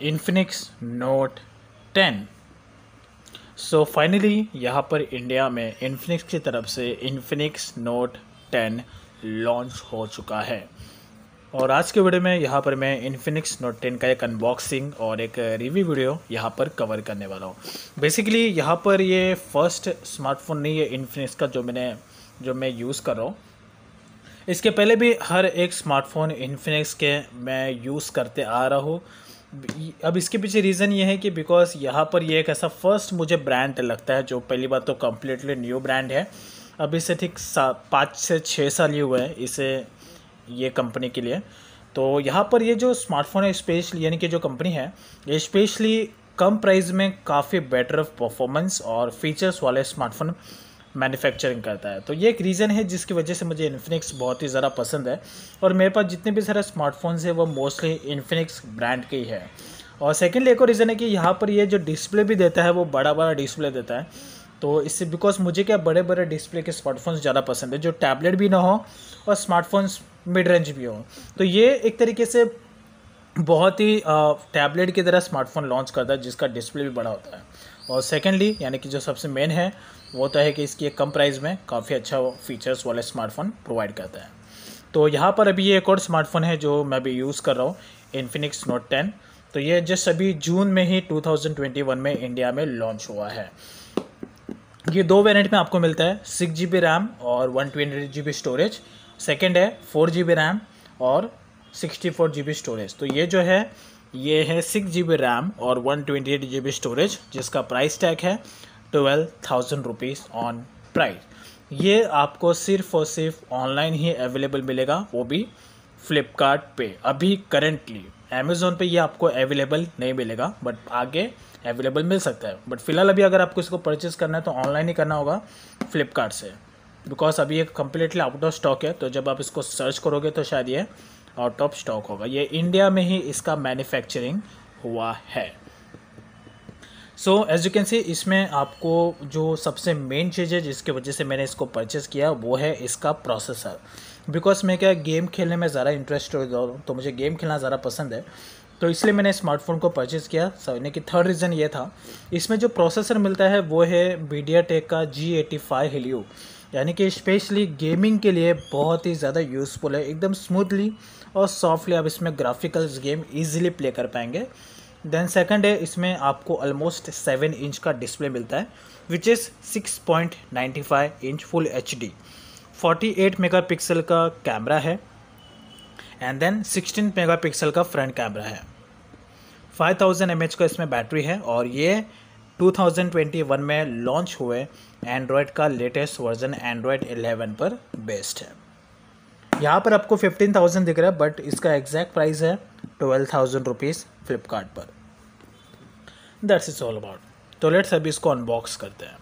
Infinix Note 10। So finally यहाँ पर India में इन्फिनिक्स की तरफ से इन्फिनिक्स नोट 10 लॉन्च हो चुका है। और आज के वीडियो में यहाँ पर मैं इन्फिनिक्स नोट 10 का एक अनबॉक्सिंग और एक रिव्यू वीडियो यहाँ पर कवर करने वाला हूँ। बेसिकली यहाँ पर ये फर्स्ट स्मार्टफोन नहीं है इन्फिनिक्स का जो मैं यूज़ कर रहा हूँ। इसके पहले भी हर एक स्मार्टफोन इन्फिनिक्स के मैं यूज़ करते आ रहा हूँ। अब इसके पीछे रीज़न ये है कि बिकॉज यहाँ पर ये एक ऐसा फर्स्ट मुझे ब्रांड लगता है जो पहली बात तो कम्प्लीटली न्यू ब्रांड है। अब इसे ठीक 5 से 6 साल ही हुए हैं इसे ये कंपनी के लिए। तो यहाँ पर ये जो स्मार्टफोन है स्पेशली यानी कि जो कंपनी है ये स्पेशली कम प्राइस में काफ़ी बेटर परफॉर्मेंस और फीचर्स वाले स्मार्टफोन मैन्युफैक्चरिंग करता है। तो ये एक रीज़न है जिसकी वजह से मुझे इन्फिनिक्स बहुत ही ज़्यादा पसंद है। और मेरे पास जितने भी सारे स्मार्टफोन्स हैं वो मोस्टली इन्फिनिक्स ब्रांड के ही है। और सेकेंडली एक और रीज़न है कि यहाँ पर ये जो डिस्प्ले भी देता है वो बड़ा बड़ा डिस्प्ले देता है। तो इससे बिकॉज मुझे क्या बड़े बड़े डिस्प्ले के स्मार्टफोन्स ज़्यादा पसंद है जो टैबलेट भी ना हो और स्मार्टफोन्स मिड रेंज भी हो। तो ये एक तरीके से बहुत ही टैबलेट की तरह स्मार्टफोन लॉन्च करता है जिसका डिस्प्ले भी बड़ा होता है। और सेकेंडली यानी कि जो सबसे मेन है वो तो है कि इसकी एक कम प्राइस में काफ़ी अच्छा फीचर्स वाले स्मार्टफोन प्रोवाइड करता है। तो यहाँ पर अभी ये एक और स्मार्टफोन है जो मैं भी यूज़ कर रहा हूँ इन्फिनिक्स नोट 10। तो ये जस्ट अभी जून में ही 2021 में इंडिया में लॉन्च हुआ है। ये 2 वेरिएंट में आपको मिलता है 6GB रैम और 128GB स्टोरेज। सेकेंड है 4GB रैम और 64GB स्टोरेज। तो ये जो है ये है 6GB रैम और 128GB स्टोरेज जिसका प्राइस टैग है 12,000 रुपीज़ ऑन प्राइस। ये आपको सिर्फ और सिर्फ ऑनलाइन ही अवेलेबल मिलेगा, वो भी फ्लिपकार्ट पे। अभी करेंटली अमेज़ोन पे ये आपको अवेलेबल नहीं मिलेगा बट आगे अवेलेबल मिल सकता है। बट फिलहाल अभी अगर आपको इसको परचेज़ करना है तो ऑनलाइन ही करना होगा फ्लिपकार्ट से, बिकॉज अभी ये कम्प्लीटली आउट ऑफ स्टॉक है। तो जब आप इसको सर्च करोगे तो शायद ये आउट ऑफ स्टॉक होगा। ये इंडिया में ही इसका मैन्युफैक्चरिंग हुआ है। So as you can see इसमें आपको जो सबसे मेन चीज़ है जिसकी वजह से मैंने इसको परचेज़ किया वो है इसका प्रोसेसर। बिकॉज मैं क्या गेम खेलने में ज़्यादा इंटरेस्ट हूँ तो मुझे गेम खेलना ज़्यादा पसंद है। तो इसलिए मैंने स्मार्टफोन को परचेज़ किया। यानी कि थर्ड रीज़न ये था इसमें जो प्रोसेसर मिलता है वो है मीडियाटेक का G85 Helio, यानी कि स्पेशली गेमिंग के लिए बहुत ही ज़्यादा यूज़फुल है। एकदम स्मूथली और सॉफ्टली आप इसमें ग्राफिकल्स गेम ईजिली प्ले कर पाएंगे। देन सेकंड है इसमें आपको ऑलमोस्ट 7 इंच का डिस्प्ले मिलता है which is 6.95 inch full HD। 48 megapixel का कैमरा है एंड देन 16 मेगापिक्सल का फ्रंट कैमरा है। 5000 mAh का इसमें बैटरी है और ये 2021 में लॉन्च हुए एंड्रॉयड का लेटेस्ट वर्जन एंड्रॉयड 11 पर बेस्ड है। यहाँ पर आपको 15,000 दिख रहा है बट इसका एग्जैक्ट प्राइस है 12,000 रुपीज़ फ्लिपकार्ट पर। That's it's all about. तो लेट्स अभी इसको अनबॉक्स करते हैं।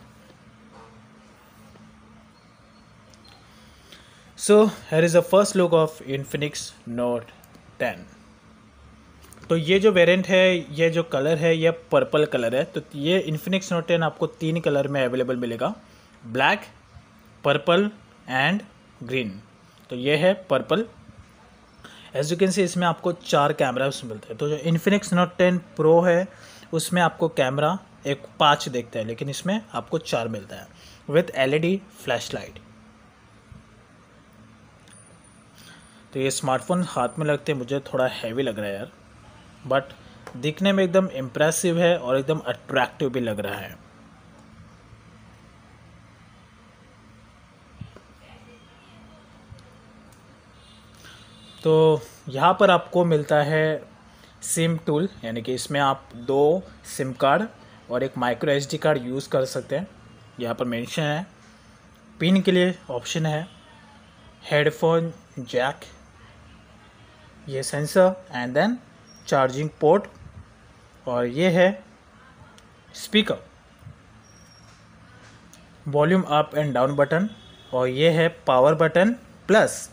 So here is a first look of Infinix Note 10। तो ये जो वेरिएंट है ये जो कलर है ये पर्पल कलर है। तो ये इन्फिनिक्स नोट 10 आपको 3 कलर में अवेलेबल मिलेगा, ब्लैक, पर्पल एंड ग्रीन। तो ये है purple. As you can see इसमें आपको 4 कैमरास मिलते हैं। तो जो इन्फिनिक्स नोट 10 प्रो है उसमें आपको कैमरा एक 5 देखता है लेकिन इसमें आपको 4 मिलता है विथ LED फ्लैश लाइट। तो ये स्मार्टफोन हाथ में लगते मुझे थोड़ा हैवी लग रहा है यार, बट दिखने में एकदम इम्प्रेसिव है और एकदम अट्रैक्टिव भी लग रहा है। तो यहाँ पर आपको मिलता है सिम टूल, यानी कि इसमें आप 2 सिम कार्ड और एक माइक्रो SD कार्ड यूज़ कर सकते हैं। यहाँ पर मेंशन है। पिन के लिए ऑप्शन है, हेडफोन जैक, ये sensor and then charging port, और ये है speaker, volume up and down button, और ये है पावर बटन प्लस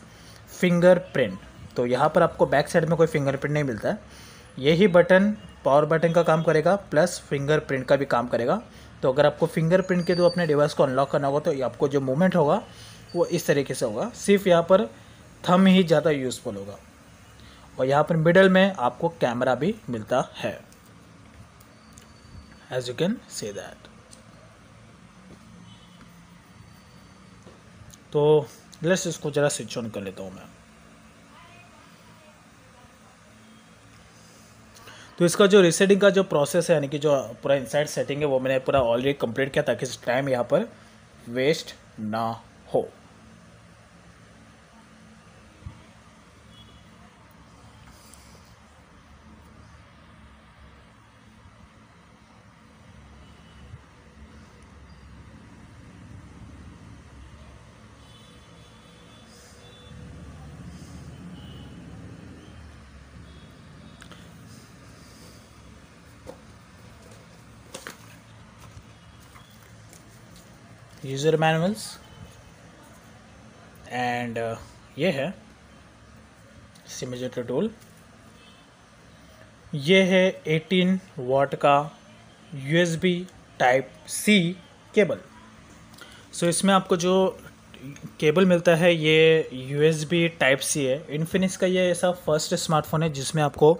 फिंगरप्रिंट। तो यहाँ पर आपको बैक साइड में कोई फिंगरप्रिंट नहीं मिलता है। यही बटन पावर बटन का काम करेगा प्लस फिंगरप्रिंट का भी काम करेगा। तो अगर आपको फिंगरप्रिंट के थ्रू अपने डिवाइस को अनलॉक करना होगा तो आपको जो मूवमेंट होगा वो इस तरीके से होगा। सिर्फ यहाँ पर थंब ही ज़्यादा यूज़फुल होगा। और यहाँ पर मिडल में आपको कैमरा भी मिलता है। as you can see that. तो लेट्स इसको ज़रा स्विच ऑन कर लेता हूँ मैं। तो इसका जो रीसेटिंग का जो प्रोसेस है, यानी कि जो पूरा इनसाइड सेटिंग है, वो मैंने पूरा ऑलरेडी कंप्लीट किया ताकि टाइम यहाँ पर वेस्ट ना हो। यूज़र मैनुअल्स एंड ये है सिमुलेटर टूल। ये है 18 वाट का USB टाइप C केबल। सो इसमें आपको जो केबल मिलता है ये USB टाइप C है। इन्फिनिक्स का ये ऐसा फर्स्ट स्मार्टफोन है जिसमें आपको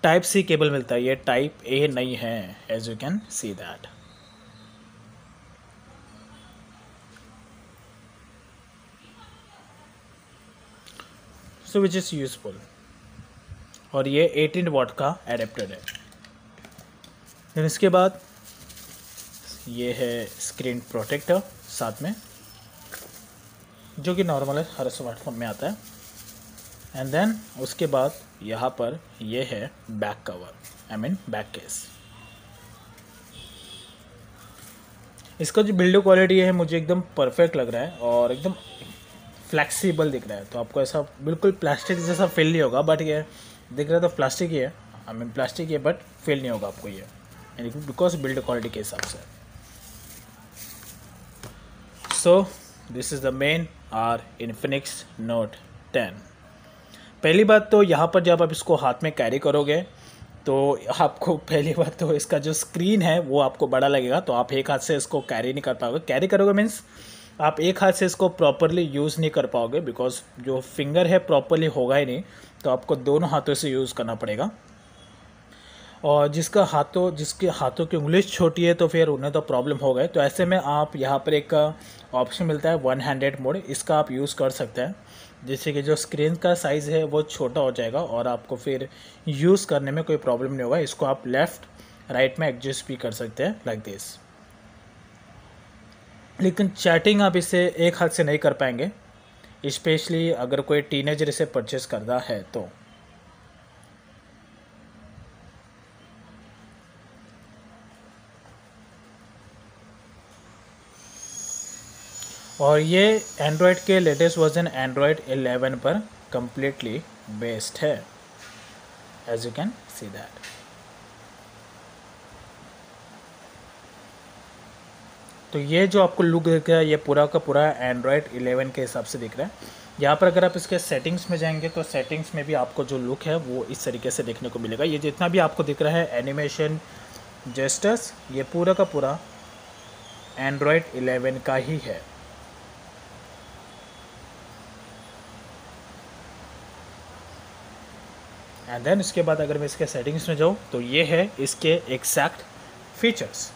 टाइप C केबल मिलता है, ये टाइप A नहीं है, as you can see that. So which is useful. और ये 18 वाट का एडेप्टर है। फिर इसके बाद ये है स्क्रीन प्रोटेक्टर साथ में, जो कि नॉर्मल है, हर स्मार्टफोन में आता है। एंड देन उसके बाद यहाँ पर ये है back cover, I mean back case. इसका जो बिल्ड क्वालिटी है मुझे एकदम परफेक्ट लग रहा है और एकदम फ्लेक्सिबल दिख रहा है। तो आपको ऐसा बिल्कुल प्लास्टिक जैसा फील नहीं होगा, बट ये दिख रहा है तो प्लास्टिक ही है, आई मीन प्लास्टिक ही है, बट फील नहीं होगा आपको ये, यानी कि बिकॉज बिल्ड क्वालिटी के हिसाब से। So this is the main are Infinix Note 10। पहली बात तो यहाँ पर जब आप इसको हाथ में कैरी करोगे तो आपको पहली बात तो इसका जो स्क्रीन है वो आपको बड़ा लगेगा, तो आप एक हाथ से इसको कैरी नहीं कर पाओगे। कैरी करोगे मीन्स आप एक हाथ से इसको प्रॉपरली यूज़ नहीं कर पाओगे, बिकॉज जो फिंगर है प्रॉपरली होगा ही नहीं, तो आपको दोनों हाथों से यूज़ करना पड़ेगा। और जिसके हाथों की उंगली छोटी है तो फिर उन्हें तो प्रॉब्लम हो गए। तो ऐसे में आप यहाँ पर एक ऑप्शन मिलता है वन हैंडेड मोड, इसका आप यूज़ कर सकते हैं, जिससे कि जो स्क्रीन का साइज़ है वो छोटा हो जाएगा और आपको फिर यूज़ करने में कोई प्रॉब्लम नहीं होगा। इसको आप लेफ़्ट राइट में एडजस्ट भी कर सकते हैं लाइक दिस। लेकिन चैटिंग आप इसे एक हाथ से नहीं कर पाएंगे, स्पेशली अगर कोई टीनेजर इसे परचेस करता है तो। और ये एंड्रॉयड के लेटेस्ट वर्जन एंड्रॉयड 11 पर कंप्लीटली बेस्ड है, as you can see that. तो ये जो आपको लुक दिख रहा है ये पूरा का पूरा एंड्रॉयड 11 के हिसाब से दिख रहा है। यहाँ पर अगर आप इसके सेटिंग्स में जाएंगे तो सेटिंग्स में भी आपको जो लुक है वो इस तरीके से देखने को मिलेगा। ये जितना भी आपको दिख रहा है एनिमेशन जेस्टर्स, ये पूरा का पूरा एंड्रॉयड 11 का ही है। एंड देन इसके बाद अगर मैं इसके सेटिंग्स में जाऊँ तो ये है इसके एग्जैक्ट फीचर्स।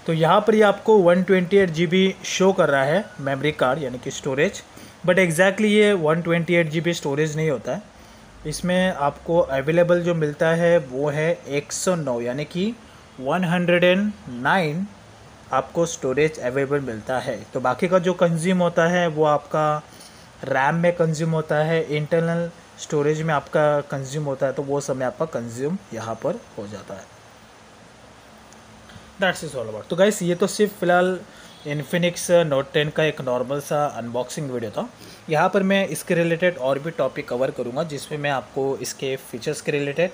तो यहाँ पर ये आपको 128 GB शो कर रहा है मेमोरी कार्ड, यानी कि स्टोरेज, बट एग्जैक्टली ये 128 GB स्टोरेज नहीं होता है। इसमें आपको अवेलेबल जो मिलता है वो है 109, यानी कि 109 आपको स्टोरेज अवेलेबल मिलता है। तो बाकी का जो कंज्यूम होता है वो आपका रैम में कंज्यूम होता है, इंटरनल स्टोरेज में आपका कंज्यूम होता है, तो वो समय आपका कंज्यूम यहाँ पर हो जाता है। That's is all about. तो गाइस ये तो सिर्फ फिलहाल इन्फिनिक्स नोट 10 का एक नॉर्मल सा अनबॉक्सिंग वीडियो था। यहाँ पर मैं इसके रिलेटेड और भी टॉपिक कवर करूँगा, जिसमें मैं आपको इसके फीचर्स के रिलेटेड,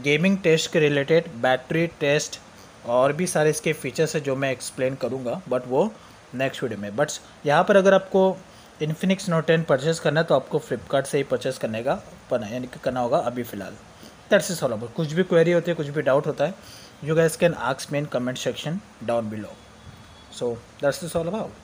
गेमिंग टेस्ट के रिलेटेड, बैटरी टेस्ट और भी सारे इसके फीचर्स है जो मैं एक्सप्लेन करूँगा, बट वो नेक्स्ट वीडियो में। बट यहाँ पर अगर आपको इन्फिनिक्स नोट 10 परचेस करना है तो आपको फ्लिपकार्ट से ही परचेस करने का यानी कि करना होगा अभी फ़िलहाल। That's is all about. कुछ भी क्वेरी होती है, कुछ भी डाउट होता है, you guys can ask me in comment section down below. So that's all about.